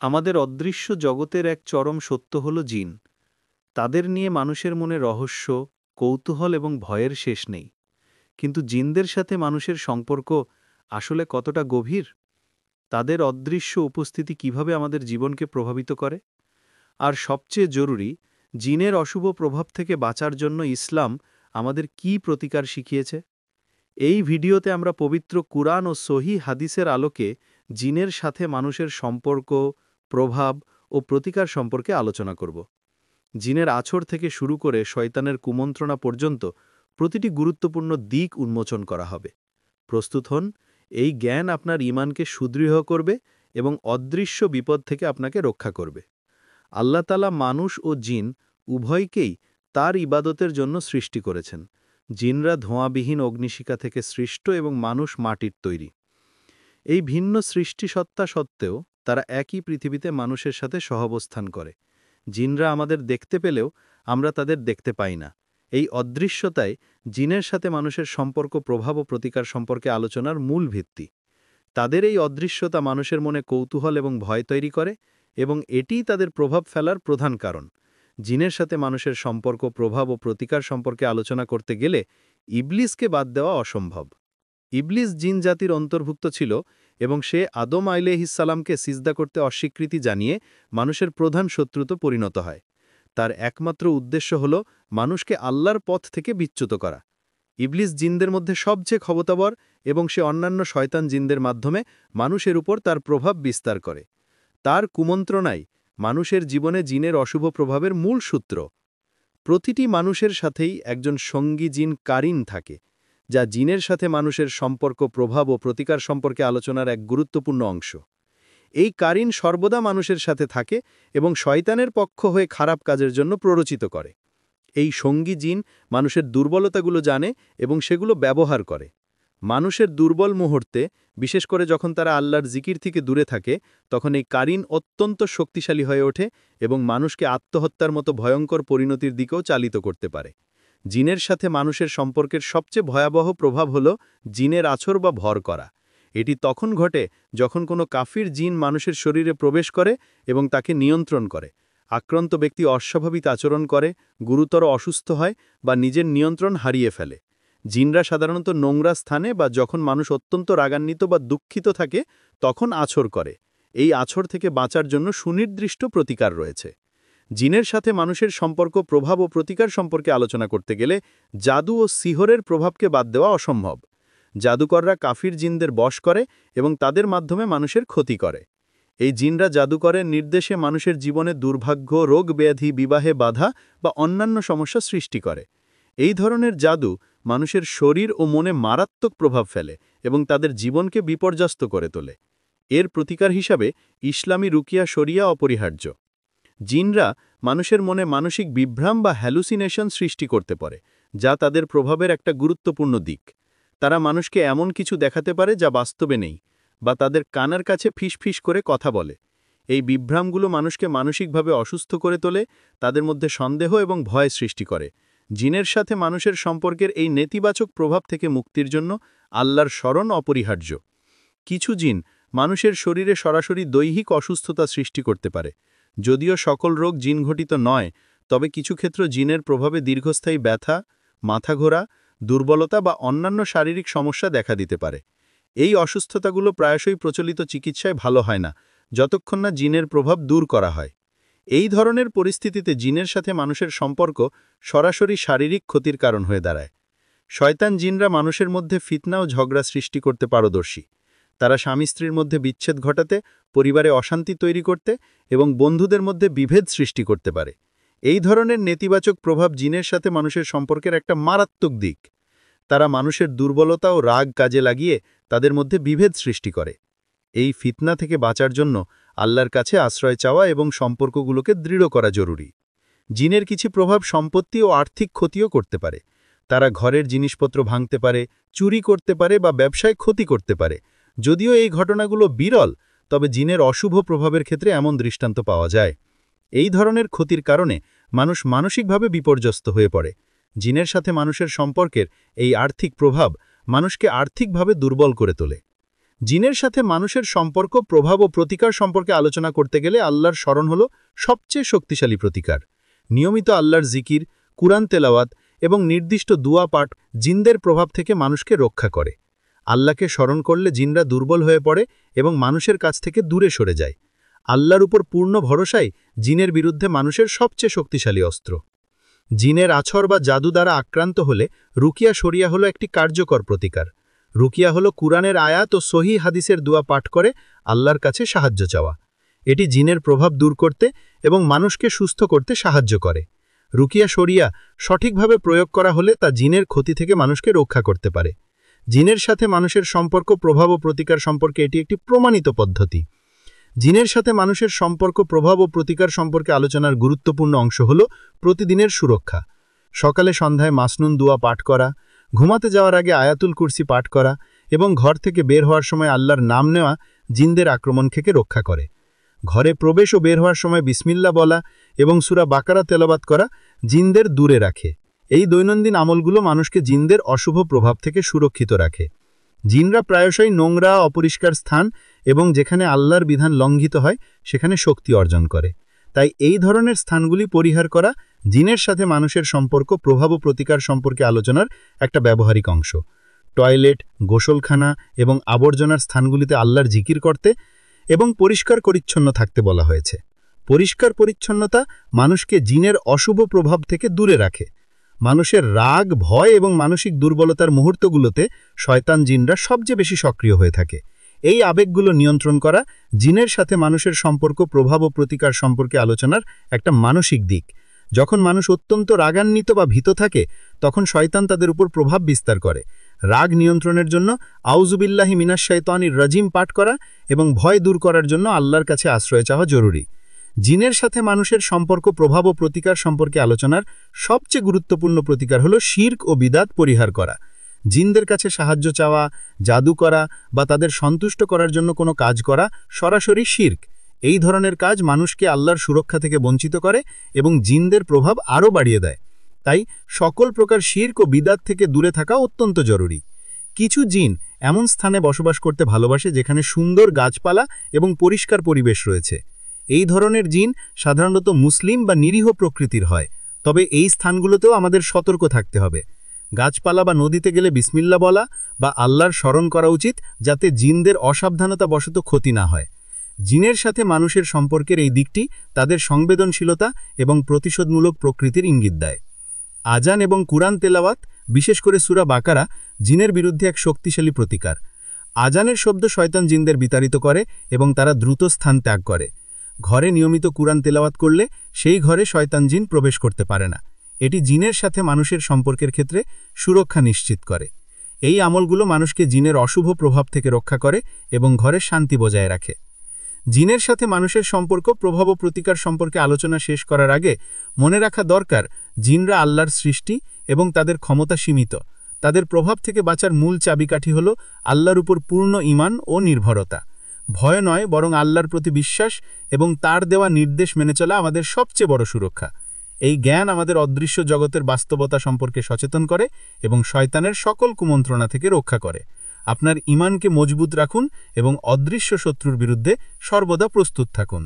আমাদের অদৃশ্য জগতের এক চরম সত্য হল জিন। তাদের নিয়ে মানুষের মনে রহস্য, কৌতূহল এবং ভয়ের শেষ নেই। কিন্তু জিনদের সাথে মানুষের সম্পর্ক আসলে কতটা গভীর? তাদের অদৃশ্য উপস্থিতি কিভাবে আমাদের জীবনকে প্রভাবিত করে? আর সবচেয়ে জরুরি, জিনের অশুভ প্রভাব থেকে বাঁচার জন্য ইসলাম আমাদের কী প্রতিকার শিখিয়েছে? এই ভিডিওতে আমরা পবিত্র কুরআন ও সহিহ হাদিসের আলোকে জিনের সাথে মানুষের সম্পর্ক, প্রভাব ও প্রতিকার সম্পর্কে আলোচনা করব। জিনের আছড় থেকে শুরু করে শয়তানের কুমন্ত্রণা পর্যন্ত প্রতিটি গুরুত্বপূর্ণ দিক উন্মোচন করা হবে। প্রস্তুত হন, এই জ্ঞান আপনার ঈমানকে সুদৃঢ় করবে এবং অদৃশ্য বিপদ থেকে আপনাকে রক্ষা করবে। আল্লাহ তাআলা মানুষ ও জিন উভয়কেই তার ইবাদতের জন্য সৃষ্টি করেছেন। জিনরা ধোঁয়াবিহীন অগ্নিশিখা থেকে সৃষ্ট এবং মানুষ মাটির তৈরি। এই ভিন্ন সৃষ্টিসত্তা সত্ত্বেও তারা একই পৃথিবীতে মানুষের সাথে সহাবস্থান করে। জিনরা আমাদের দেখতে পেলেও আমরা তাদের দেখতে পাই না। এই অদৃশ্যতায় জিনের সাথে মানুষের সম্পর্ক, প্রভাব ও প্রতিকার সম্পর্কে আলোচনার মূল ভিত্তি। তাদের এই অদৃশ্যতা মানুষের মনে কৌতূহল এবং ভয় তৈরি করে এবং এটিই তাদের প্রভাব ফেলার প্রধান কারণ। জিনের সাথে মানুষের সম্পর্ক, প্রভাব ও প্রতিকার সম্পর্কে আলোচনা করতে গেলে ইবলিসকে বাদ দেওয়া অসম্ভব। ইবলিস জিন জাতির অন্তর্ভুক্ত ছিল এবং সে আদম আলাইহিসসালামকে সিজদা করতে অস্বীকৃতি জানিয়ে মানুষের প্রধান শত্রুতে পরিণত হয়। তার একমাত্র উদ্দেশ্য হল মানুষকে আল্লাহর পথ থেকে বিচ্যুত করা। ইবলিস জিনদের মধ্যে সবচেয়ে ক্ষমতাবর এবং সে অন্যান্য শয়তান জিনদের মাধ্যমে মানুষের উপর তার প্রভাব বিস্তার করে। তার কুমন্ত্রণাই মানুষের জীবনে জিনের অশুভ প্রভাবের মূল সূত্র। প্রতিটি মানুষের সাথেই একজন সঙ্গী জিন কারিন থাকে, যা জিনের সাথে মানুষের সম্পর্ক, প্রভাব ও প্রতিকার সম্পর্কে আলোচনার এক গুরুত্বপূর্ণ অংশ। এই কারিন সর্বদা মানুষের সাথে থাকে এবং শয়তানের পক্ষ হয়ে খারাপ কাজের জন্য প্ররোচিত করে। এই সঙ্গী জিন মানুষের দুর্বলতাগুলো জানে এবং সেগুলো ব্যবহার করে। মানুষের দুর্বল মুহূর্তে, বিশেষ করে যখন তারা আল্লাহর জিকির থেকে দূরে থাকে, তখন এই কারিন অত্যন্ত শক্তিশালী হয়ে ওঠে এবং মানুষকে আত্মহত্যার মতো ভয়ঙ্কর পরিণতির দিকেও চালিত করতে পারে। জিনের সাথে মানুষের সম্পর্কের সবচেয়ে ভয়াবহ প্রভাব হল জিনের আছর বা ভর করা। এটি তখন ঘটে যখন কোনো কাফির জিন মানুষের শরীরে প্রবেশ করে এবং তাকে নিয়ন্ত্রণ করে। আক্রান্ত ব্যক্তি অস্বাভাবিক আচরণ করে, গুরুতর অসুস্থ হয় বা নিজের নিয়ন্ত্রণ হারিয়ে ফেলে। জিনরা সাধারণত নোংরা স্থানে বা যখন মানুষ অত্যন্ত রাগান্বিত বা দুঃখিত থাকে তখন আছর করে। এই আছর থেকে বাঁচার জন্য সুনির্দিষ্ট প্রতিকার রয়েছে। জিনের সাথে মানুষের সম্পর্ক, প্রভাব ও প্রতিকার সম্পর্কে আলোচনা করতে গেলে জাদু ও সিহরের প্রভাবকে বাদ দেওয়া অসম্ভব। জাদুকররা কাফির জিনদের বশ করে এবং তাদের মাধ্যমে মানুষের ক্ষতি করে। এই জিনরা জাদুকরের নির্দেশে মানুষের জীবনে দুর্ভাগ্য, রোগ ব্যাধি, বিবাহে বাধা বা অন্যান্য সমস্যা সৃষ্টি করে। এই ধরনের জাদু মানুষের শরীর ও মনে মারাত্মক প্রভাব ফেলে এবং তাদের জীবনকে বিপর্যস্ত করে তোলে। এর প্রতিকার হিসাবে ইসলামী রুকিয়া শরিয়া অপরিহার্য। জিনরা মানুষের মনে মানসিক বিভ্রাম বা হ্যালুসিনেশন সৃষ্টি করতে পারে, যা তাদের প্রভাবের একটা গুরুত্বপূর্ণ দিক। তারা মানুষকে এমন কিছু দেখাতে পারে যা বাস্তবে নেই, বা তাদের কানের কাছে ফিসফিস করে কথা বলে। এই বিভ্রামগুলো মানুষকে মানসিকভাবে অসুস্থ করে তোলে, তাদের মধ্যে সন্দেহ এবং ভয় সৃষ্টি করে। জিনের সাথে মানুষের সম্পর্কের এই নেতিবাচক প্রভাব থেকে মুক্তির জন্য আল্লাহর শরণ অপরিহার্য। কিছু জিন মানুষের শরীরে সরাসরি দৈহিক অসুস্থতা সৃষ্টি করতে পারে। যদিও সকল রোগ জিনঘটিত নয়, তবে কিছু ক্ষেত্রে জিনের প্রভাবে দীর্ঘস্থায়ী ব্যথা, মাথা ঘোরা, দুর্বলতা বা অন্যান্য শারীরিক সমস্যা দেখা দিতে পারে। এই অসুস্থতাগুলো প্রায়শই প্রচলিত চিকিৎসায় ভালো হয় না, যতক্ষণ না জিনের প্রভাব দূর করা হয়। এই ধরনের পরিস্থিতিতে জিনের সাথে মানুষের সম্পর্ক সরাসরি শারীরিক ক্ষতির কারণ হয়ে দাঁড়ায়। শয়তান জিনরা মানুষের মধ্যে ফিতনা ও ঝগড়া সৃষ্টি করতে পারদর্শী। তারা স্বামী স্ত্রীর মধ্যে বিচ্ছেদ ঘটাতে, পরিবারে অশান্তি তৈরি করতে এবং বন্ধুদের মধ্যে বিভেদ সৃষ্টি করতে পারে। এই ধরনের নেতিবাচক প্রভাব জিনের সাথে মানুষের সম্পর্কের একটা মারাত্মক দিক। তারা মানুষের দুর্বলতা ও রাগ কাজে লাগিয়ে তাদের মধ্যে বিভেদ সৃষ্টি করে। এই ফিতনা থেকে বাঁচার জন্য আল্লাহর কাছে আশ্রয় চাওয়া এবং সম্পর্কগুলোকে দৃঢ় করা জরুরি। জিনের কিছু প্রভাব সম্পত্তি ও আর্থিক ক্ষতিও করতে পারে। তারা ঘরের জিনিসপত্র ভাঙতে পারে, চুরি করতে পারে বা ব্যবসায় ক্ষতি করতে পারে। যদিও এই ঘটনাগুলো বিরল, তবে জিনের অশুভ প্রভাবের ক্ষেত্রে এমন দৃষ্টান্ত পাওয়া যায়। এই ধরনের ক্ষতির কারণে মানুষ মানসিকভাবে বিপর্যস্ত হয়ে পড়ে। জিনের সাথে মানুষের সম্পর্কের এই আর্থিক প্রভাব মানুষকে আর্থিকভাবে দুর্বল করে তোলে। জিনের সাথে মানুষের সম্পর্ক, প্রভাব ও প্রতিকার সম্পর্কে আলোচনা করতে গেলে আল্লাহর স্মরণ হল সবচেয়ে শক্তিশালী প্রতিকার। নিয়মিত আল্লাহর জিকির, কুরআন তেলাওয়াত এবং নির্দিষ্ট দুয়া পাঠ জিনদের প্রভাব থেকে মানুষকে রক্ষা করে। আল্লাহকে স্মরণ করলে জিনরা দুর্বল হয়ে পড়ে এবং মানুষের কাছ থেকে দূরে সরে যায়। আল্লাহর উপর পূর্ণ ভরসাই জিনের বিরুদ্ধে মানুষের সবচেয়ে শক্তিশালী অস্ত্র। জিনের আছর বা জাদু দ্বারা আক্রান্ত হলে রুকিয়া শরিয়া হলো একটি কার্যকর প্রতিকার। রুকিয়া হলো কুরআনের আয়াত ও সহি হাদিসের দোয়া পাঠ করে আল্লাহর কাছে সাহায্য চাওয়া। এটি জিনের প্রভাব দূর করতে এবং মানুষকে সুস্থ করতে সাহায্য করে। রুকিয়া শরিয়া সঠিকভাবে প্রয়োগ করা হলে তা জিনের ক্ষতি থেকে মানুষকে রক্ষা করতে পারে। জিনের সাথে মানুষের সম্পর্ক, প্রভাব ও প্রতিকার সম্পর্কে এটি একটি প্রমাণিত পদ্ধতি। জিনের সাথে মানুষের সম্পর্ক, প্রভাব ও প্রতিকার সম্পর্কে আলোচনার গুরুত্বপূর্ণ অংশ হল প্রতিদিনের সুরক্ষা। সকালে সন্ধ্যায় মাসনুন দোয়া পাঠ করা, ঘুমাতে যাওয়ার আগে আয়াতুল কুরসি পাঠ করা এবং ঘর থেকে বের হওয়ার সময় আল্লাহর নাম নেওয়া জিনদের আক্রমণ থেকে রক্ষা করে। ঘরে প্রবেশ ও বের হওয়ার সময় বিসমিল্লাহ বলা এবং সূরা বাকারা তেলাওয়াত করা জিনদের দূরে রাখে। এই দৈনন্দিন আমলগুলো মানুষকে জিনদের অশুভ প্রভাব থেকে সুরক্ষিত রাখে। জিনরা প্রায়শই নোংরা, অপরিষ্কার স্থান এবং যেখানে আল্লাহর বিধান লঙ্ঘিত হয় সেখানে শক্তি অর্জন করে। তাই এই ধরনের স্থানগুলি পরিহার করা জিনের সাথে মানুষের সম্পর্ক, প্রভাব ও প্রতিকার সম্পর্কে আলোচনার একটা ব্যবহারিক অংশ। টয়লেট, গোসলখানা এবং আবর্জনার স্থানগুলিতে আল্লাহর জিকির করতে এবং পরিষ্কার পরিচ্ছন্ন থাকতে বলা হয়েছে। পরিষ্কার পরিচ্ছন্নতা মানুষকে জিনের অশুভ প্রভাব থেকে দূরে রাখে। মানুষের রাগ, ভয় এবং মানসিক দুর্বলতার মুহূর্তগুলোতে শয়তান জিনরা সবচেয়ে বেশি সক্রিয় হয়ে থাকে। এই আবেগগুলো নিয়ন্ত্রণ করা জিনের সাথে মানুষের সম্পর্ক, প্রভাব ও প্রতিকার সম্পর্কে আলোচনার একটা মানসিক দিক। যখন মানুষ অত্যন্ত রাগান্বিত বা ভীত থাকে তখন শয়তান তাদের উপর প্রভাব বিস্তার করে। রাগ নিয়ন্ত্রণের জন্য আউযুবিল্লাহি মিনাশ শাইতানির রাজিম পাঠ করা এবং ভয় দূর করার জন্য আল্লাহর কাছে আশ্রয় চাওয়া জরুরি। জিনের সাথে মানুষের সম্পর্ক, প্রভাব ও প্রতিকার সম্পর্কে আলোচনার সবচেয়ে গুরুত্বপূর্ণ প্রতিকার হল শিরক ও বিদাত পরিহার করা। জিনদের কাছে সাহায্য চাওয়া, জাদু করা বা তাদের সন্তুষ্ট করার জন্য কোনো কাজ করা সরাসরি শিরক। এই ধরনের কাজ মানুষকে আল্লাহর সুরক্ষা থেকে বঞ্চিত করে এবং জিনদের প্রভাব আরও বাড়িয়ে দেয়। তাই সকল প্রকার শিরক ও বিদাত থেকে দূরে থাকা অত্যন্ত জরুরি। কিছু জিন এমন স্থানে বসবাস করতে ভালোবাসে যেখানে সুন্দর গাছপালা এবং পরিষ্কার পরিবেশ রয়েছে। এই ধরনের জিন সাধারণত মুসলিম বা নিরীহ প্রকৃতির হয়, তবে এই স্থানগুলোতেও আমাদের সতর্ক থাকতে হবে। গাছপালা বা নদীতে গেলে বিসমিল্লাহ বলা বা আল্লাহর স্মরণ করা উচিত, যাতে জিনদের অসাবধানতা বশত ক্ষতি না হয়। জিনের সাথে মানুষের সম্পর্কের এই দিকটি তাদের সংবেদনশীলতা এবং প্রতিশোধমূলক প্রকৃতির ইঙ্গিত দেয়। আজান এবং কুরআন তেলাওয়াত, বিশেষ করে সূরা বাকারা, জিনের বিরুদ্ধে এক শক্তিশালী প্রতিকার। আজানের শব্দ শয়তান জিনদের বিতাড়িত করে এবং তারা দ্রুত স্থান ত্যাগ করে। ঘরে নিয়মিত কুরআন তেলাওয়াত করলে সেই ঘরে শয়তান জিন প্রবেশ করতে পারে না। এটি জিনের সাথে মানুষের সম্পর্কের ক্ষেত্রে সুরক্ষা নিশ্চিত করে। এই আমলগুলো মানুষকে জিনের অশুভ প্রভাব থেকে রক্ষা করে এবং ঘরে শান্তি বজায় রাখে। জিনের সাথে মানুষের সম্পর্ক, প্রভাব ও প্রতিকার সম্পর্কে আলোচনা শেষ করার আগে মনে রাখা দরকার, জিনরা আল্লাহর সৃষ্টি এবং তাদের ক্ষমতা সীমিত। তাদের প্রভাব থেকে বাঁচার মূল চাবিকাঠি হল আল্লাহর উপর পূর্ণ ঈমান ও নির্ভরতা। ভয় নয়, বরং আল্লাহর প্রতি বিশ্বাস এবং তার দেওয়া নির্দেশ মেনে চলা আমাদের সবচেয়ে বড় সুরক্ষা। এই জ্ঞান আমাদের অদৃশ্য জগতের বাস্তবতা সম্পর্কে সচেতন করে এবং শয়তানের সকল কুমন্ত্রণা থেকে রক্ষা করে। আপনার ঈমানকে মজবুত রাখুন এবং অদৃশ্য শত্রুর বিরুদ্ধে সর্বদা প্রস্তুত থাকুন।